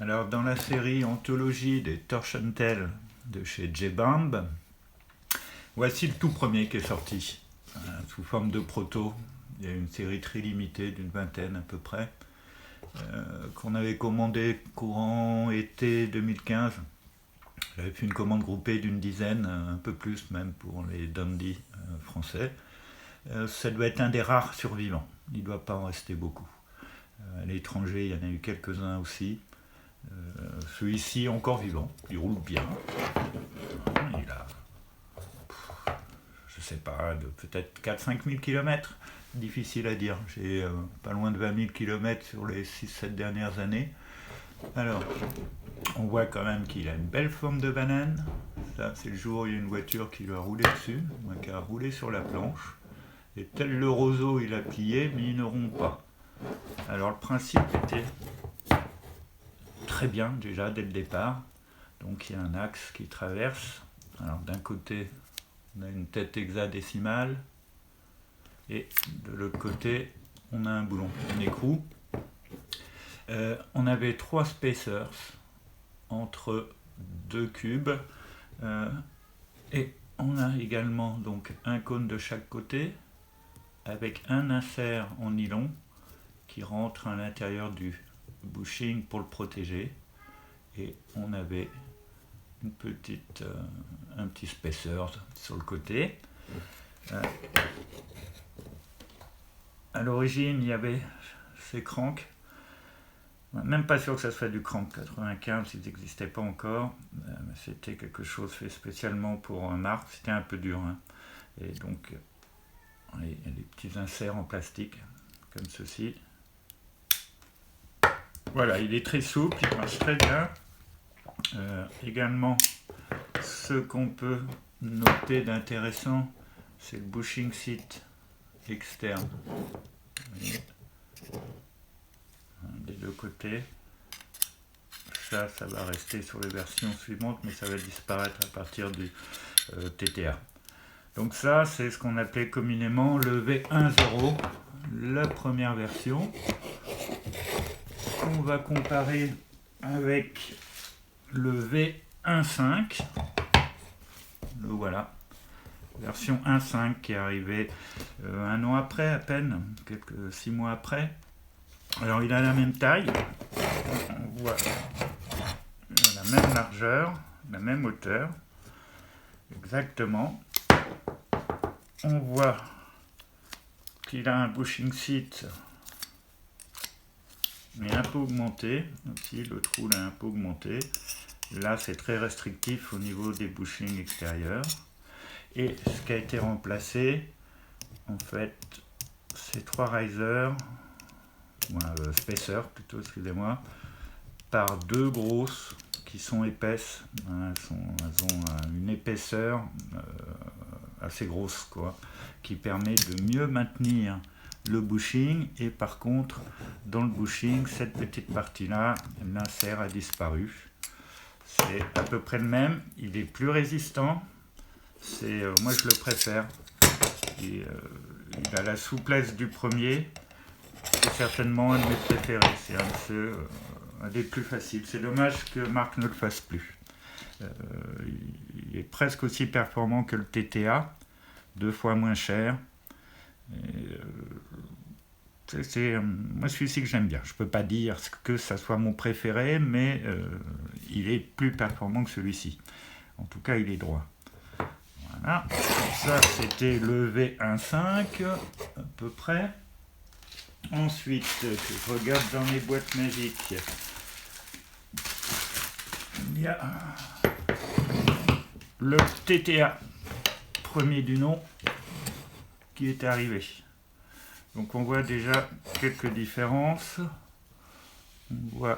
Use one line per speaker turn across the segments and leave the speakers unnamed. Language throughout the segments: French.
Alors, dans la série Anthologie des Torsion Tales de chez J-Bamb, voici le tout premier qui est sorti, sous forme de proto. Il y a une série très limitée, d'une vingtaine à peu près, qu'on avait commandé courant été 2015. J'avais fait une commande groupée d'une dizaine, un peu plus même pour les dandies français. Ça doit être un des rares survivants, il ne doit pas en rester beaucoup. À l'étranger, il y en a eu quelques-uns aussi. Celui-ci est encore vivant, il roule bien. Il a, je sais pas, peut-être 4-5 000 km. Difficile à dire. J'ai pas loin de 20 000 km sur les 6-7 dernières années. Alors, on voit quand même qu'il a une belle forme de banane. Ça, c'est le jour où il y a une voiture qui lui a roulé dessus, qui a roulé sur la planche. Et tel le roseau, il a plié, mais il ne rompt pas. Alors, le principe était très bien déjà dès le départ. Donc, il y a un axe qui traverse. Alors, d'un côté, on a une tête hexadécimale. Et de l'autre côté, on a un boulon, un écrou. On avait 3 spacers entre 2 cubes. Et on a également donc un cône de chaque côté avec un insert en nylon qui rentre à l'intérieur du bushing pour le protéger. Et on avait un petit spacer sur le côté. À l'origine, il y avait ces cranks. Même pas sûr que ça soit du crank 95, ils n'existaient pas encore. C'était quelque chose fait spécialement pour un marque. C'était un peu dur. Hein. Et donc, les petits inserts en plastique, comme ceci. Voilà, il est très souple, il marche très bien. Également, ce qu'on peut noter d'intéressant, c'est le bushing seat externe. Des deux côtés. Ça va rester sur les versions suivantes, mais ça va disparaître à partir du TTA. Donc ça, c'est ce qu'on appelait communément le V1.0, la première version. On va comparer avec le V1.5. Le voilà. Version 1.5 qui est arrivée un an après à peine, 6 mois après. Alors il a la même taille, on voit la même largeur, la même hauteur, exactement. On voit qu'il a un bushing seat, mais un peu augmenté, aussi le trou là un peu augmenté. Là c'est très restrictif au niveau des bushings extérieurs. Et ce qui a été remplacé, en fait, c'est 3 risers, spacer plutôt, excusez-moi, par 2 grosses qui sont épaisses. Elles ont une épaisseur assez grosse, quoi, qui permet de mieux maintenir le bushing. Et par contre, dans le bushing, cette petite partie-là, l'insert a disparu. C'est à peu près le même. Il est plus résistant. Moi, je le préfère. Il a la souplesse du premier. C'est certainement un de mes préférés. C'est un des plus faciles. C'est dommage que Marc ne le fasse plus. Il est presque aussi performant que le TTA, 2 fois moins cher. Moi, celui-ci que j'aime bien. Je ne peux pas dire que ça soit mon préféré, mais il est plus performant que celui-ci. En tout cas, il est droit. Voilà. Ça, c'était le V1.5, à peu près. Ensuite, je regarde dans les boîtes magiques. Il y a le TTA, premier du nom, qui est arrivé. Donc on voit déjà quelques différences. On voit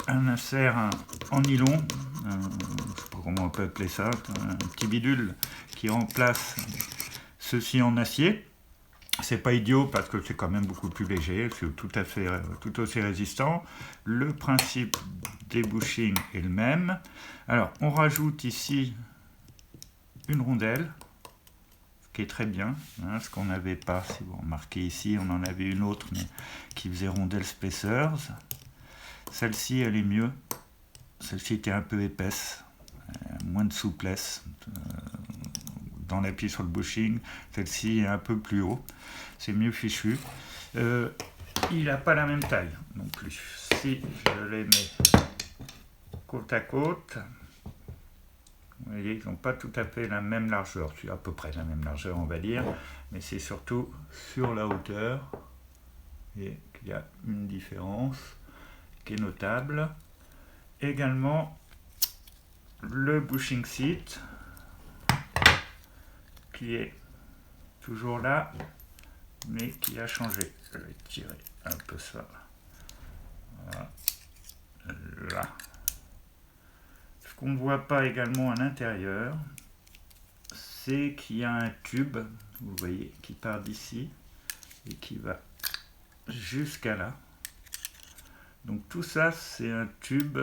un insert en nylon, je ne sais pas comment on peut appeler ça, un petit bidule qui remplace ceci en acier. C'est pas idiot parce que c'est quand même beaucoup plus léger, c'est tout aussi résistant. Le principe des bushings est le même. Alors on rajoute ici une rondelle, ce qui est très bien, hein, ce qu'on n'avait pas. Si vous remarquez ici, on en avait une autre mais qui faisait rondelle spacers. Celle-ci, elle est mieux. Celle-ci était un peu épaisse, moins de souplesse dans l'appui sur le bushing. Celle-ci est un peu plus haut, c'est mieux fichu. Il n'a pas la même taille non plus. Si je les mets côte à côte, vous voyez, ils n'ont pas tout à fait la même largeur. C'est à peu près la même largeur, on va dire, mais c'est surtout sur la hauteur et qu'il y a une différence qui est notable. Également, le bushing seat qui est toujours là, mais qui a changé. Je vais tirer un peu ça. Voilà. Là. Ce qu'on ne voit pas également à l'intérieur, c'est qu'il y a un tube, vous voyez, qui part d'ici et qui va jusqu'à là. Donc tout ça, c'est un tube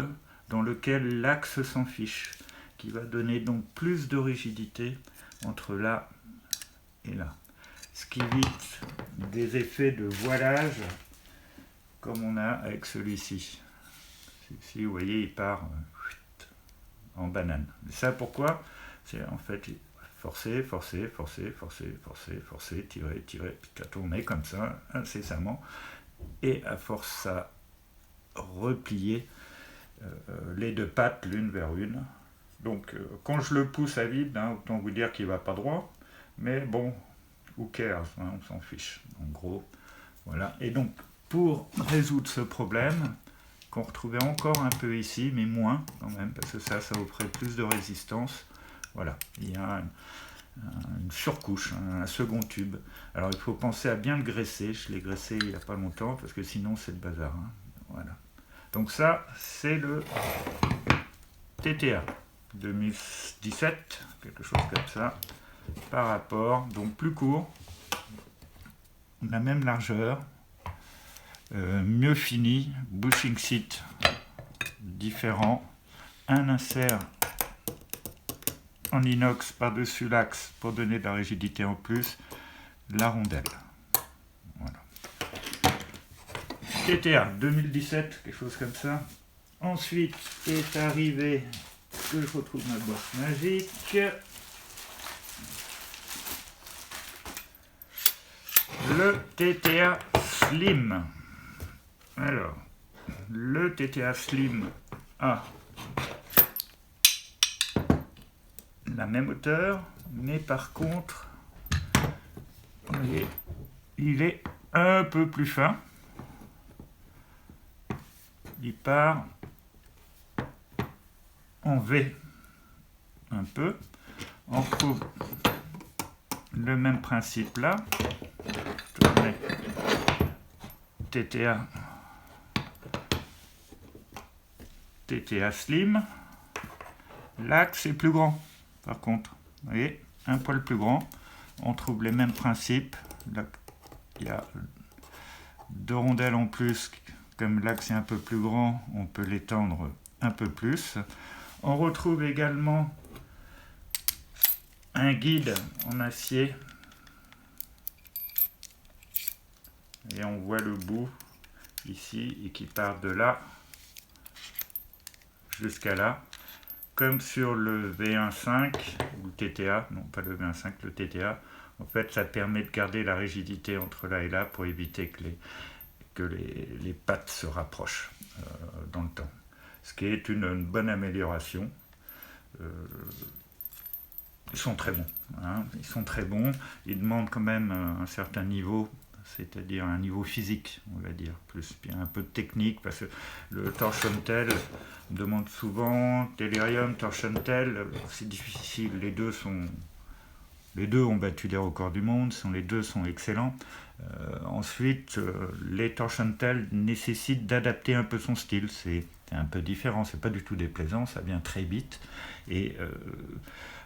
dans lequel l'axe s'en fiche, qui va donner donc plus de rigidité entre là et là. Ce qui évite des effets de voilage comme on a avec celui-ci. Celui-ci, vous voyez, il part en banane. Et ça, pourquoi? C'est en fait forcer, forcer, forcer, forcer, forcer, forcer, tirer, tirer, puis à tourner comme ça, incessamment. Et à force à replier les deux pattes l'une vers une. Donc quand je le pousse à vide, autant vous dire qu'il ne va pas droit, mais bon, who cares, on s'en fiche, en gros. Voilà. Et donc, pour résoudre ce problème, qu'on retrouvait encore un peu ici, mais moins quand même, parce que ça offrait plus de résistance, voilà, il y a une surcouche, un second tube. Alors il faut penser à bien le graisser, je l'ai graissé il n'y a pas longtemps, parce que sinon c'est le bazar. Voilà. Donc ça, c'est le TTA 2017, quelque chose comme ça, par rapport, donc plus court, la même largeur, mieux fini, bushing seat différent, un insert en inox par-dessus l'axe pour donner de la rigidité en plus, la rondelle. Voilà. TTA 2017, quelque chose comme ça. Ensuite est arrivé, que je retrouve ma boîte magique, le TTA Slim. Alors, le TTA Slim a la même hauteur, mais par contre, vous voyez, il est un peu plus fin. Il part en V un peu. On retrouve le même principe là. Tournez TTA Slim. L'axe est plus grand, par contre. Vous voyez, un poil plus grand. On trouve les mêmes principes. Là, il y a deux rondelles en plus. Comme l'axe est un peu plus grand, on peut l'étendre un peu plus. On retrouve également un guide en acier. Et on voit le bout ici et qui part de là jusqu'à là. Comme sur le V1.5 ou le TTA, non pas le V1.5, le TTA, en fait ça permet de garder la rigidité entre là et là pour éviter que les pattes se rapprochent dans le temps. Ce qui est une bonne amélioration. Ils sont très bons. Ils sont très bons. Ils demandent quand même un certain niveau, c'est-à-dire un niveau physique, on va dire, plus bien un peu de technique, parce que le torsion tail demande souvent, Delirium, torsion tail, c'est difficile. Les deux ont battu les records du monde, les deux sont excellents. Ensuite, les torsion tail nécessitent d'adapter un peu son style. C'est un peu différent, c'est pas du tout déplaisant, ça vient très vite. Et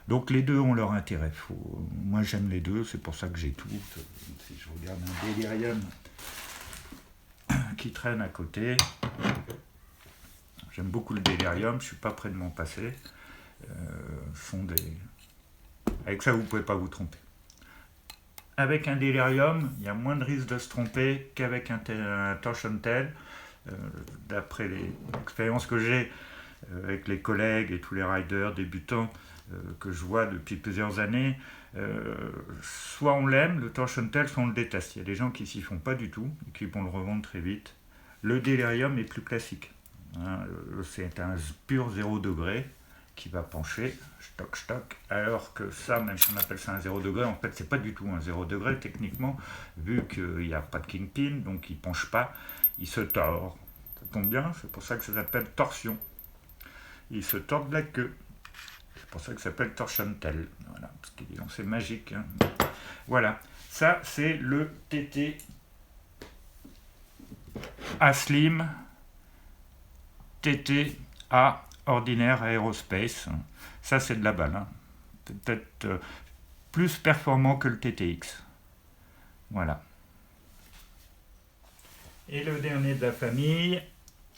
donc les deux ont leur intérêt. Moi j'aime les deux, c'est pour ça que j'ai tout. Si je regarde un Delirium qui traîne à côté, j'aime beaucoup le Delirium, je suis pas près de m'en passer. Avec ça vous pouvez pas vous tromper. Avec un Delirium, il y a moins de risque de se tromper qu'avec un torsion tail. d'après l'expérience que j'ai avec les collègues et tous les riders débutants que je vois depuis plusieurs années, soit on l'aime, le torsion tail, soit on le déteste. Il y a des gens qui s'y font pas du tout et qui vont le revendre très vite. Le Delirium est plus classique. Hein, c'est un pur 0 degré qui va pencher, stock, alors que ça, même si on appelle ça un 0 degré, en fait c'est pas du tout un 0 degré techniquement, vu qu'il n'y a pas de kingpin, donc il penche pas, il se tord. Ça tombe bien, c'est pour ça que ça s'appelle torsion. Il se tord de la queue. C'est pour ça que ça s'appelle torsion tail. Voilà, parce qu'il est lancé magique. Hein. Voilà, ça c'est le TT A Slim, TT A ordinaire aérospace. Ça c'est de la balle. Hein. Peut-être plus performant que le TTX. Voilà. Et le dernier de la famille,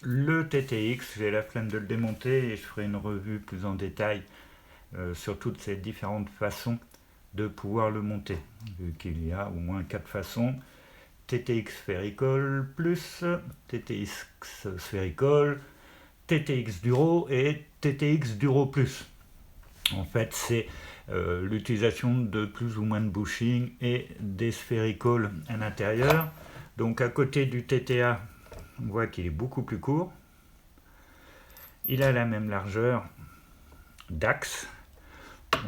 le TTX, j'ai la flemme de le démonter et je ferai une revue plus en détail sur toutes ces différentes façons de pouvoir le monter, vu qu'il y a au moins 4 façons. TTX Spherical Plus, TTX Spherical, TTX Duro et TTX Duro Plus. En fait, c'est l'utilisation de plus ou moins de bushing et des spherical à l'intérieur. Donc à côté du TTA, on voit qu'il est beaucoup plus court. Il a la même largeur d'axe.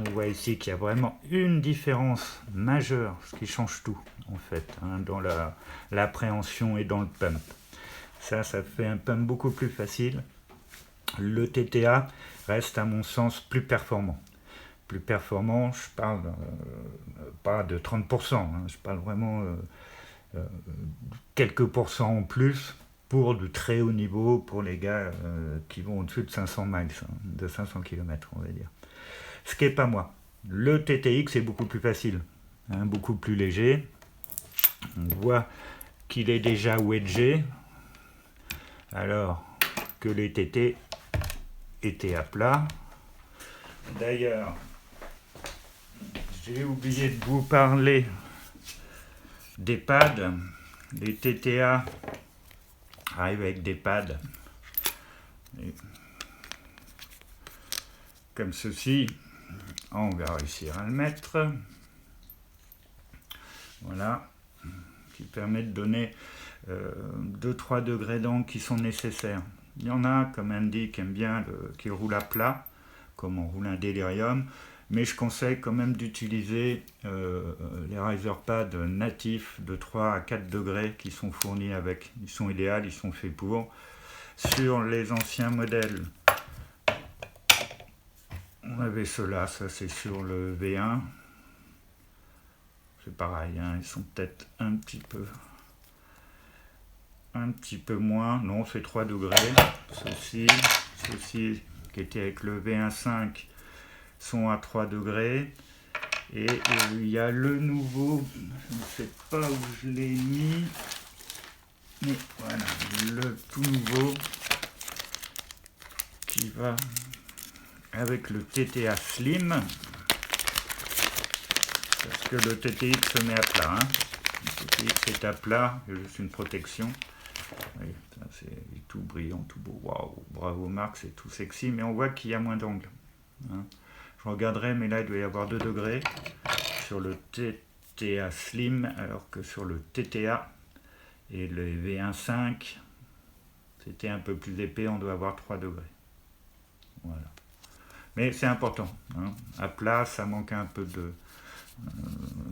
On voit ici qu'il y a vraiment une différence majeure, ce qui change tout en fait, hein, dans l'appréhension et dans le pump. Ça fait un pump beaucoup plus facile. Le TTA reste à mon sens plus performant. Plus performant, je parle pas de 30%, hein, je parle vraiment quelques pourcents en plus pour du très haut niveau, pour les gars qui vont au-dessus de 500 miles, hein, de 500 km on va dire. Ce qui n'est pas moi. Le TTX est beaucoup plus facile, hein, beaucoup plus léger. On voit qu'il est déjà wedgé, alors que les TT étaient à plat. D'ailleurs, j'ai oublié de vous parler des pads. Les TTA arrivent avec des pads comme ceci. On va réussir à le mettre. Voilà, qui permet de donner 2-3 degrés d'angle qui sont nécessaires. Il y en a, comme Andy, qui aime bien, qui roule à plat, comme on roule un Delirium, mais je conseille quand même d'utiliser les riser pads natifs de 3 à 4 degrés qui sont fournis avec. Ils sont idéaux, ils sont faits pour. Sur les anciens modèles, on avait ceux-là, ça c'est sur le V1. C'est pareil, hein, ils sont peut-être un petit peu moins. Non, c'est 3 degrés. Ceux-ci qui étaient avec le V1.5 sont à 3 degrés. Et il y a le nouveau, je ne sais pas où je l'ai mis, mais voilà, le tout nouveau qui va avec le TTA Slim, parce que le TTX se met à plat. Hein. Le TTX est à plat, il y a juste une protection. Oui, c'est tout brillant, tout beau. Waouh, bravo Marc, c'est tout sexy, mais on voit qu'il y a moins d'angle. Hein. Je regarderai, mais là il doit y avoir 2 degrés sur le TTA Slim, alors que sur le TTA et le V1.5, c'était un peu plus épais, on doit avoir 3 degrés. Voilà. Mais c'est important. Hein. À plat, ça manque un peu de...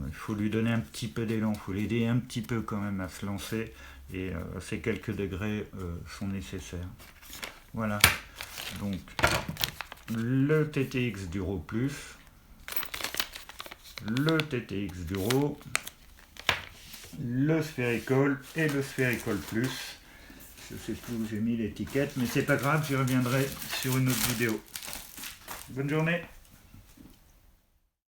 il faut lui donner un petit peu d'élan, il faut l'aider un petit peu quand même à se lancer, et ces quelques degrés sont nécessaires. Voilà. Donc, le TTX Duro Plus, le TTX Duro, le Spherical et le Spherical Plus. Je sais plus où j'ai mis l'étiquette, mais c'est pas grave, j'y reviendrai sur une autre vidéo. Bonne journée!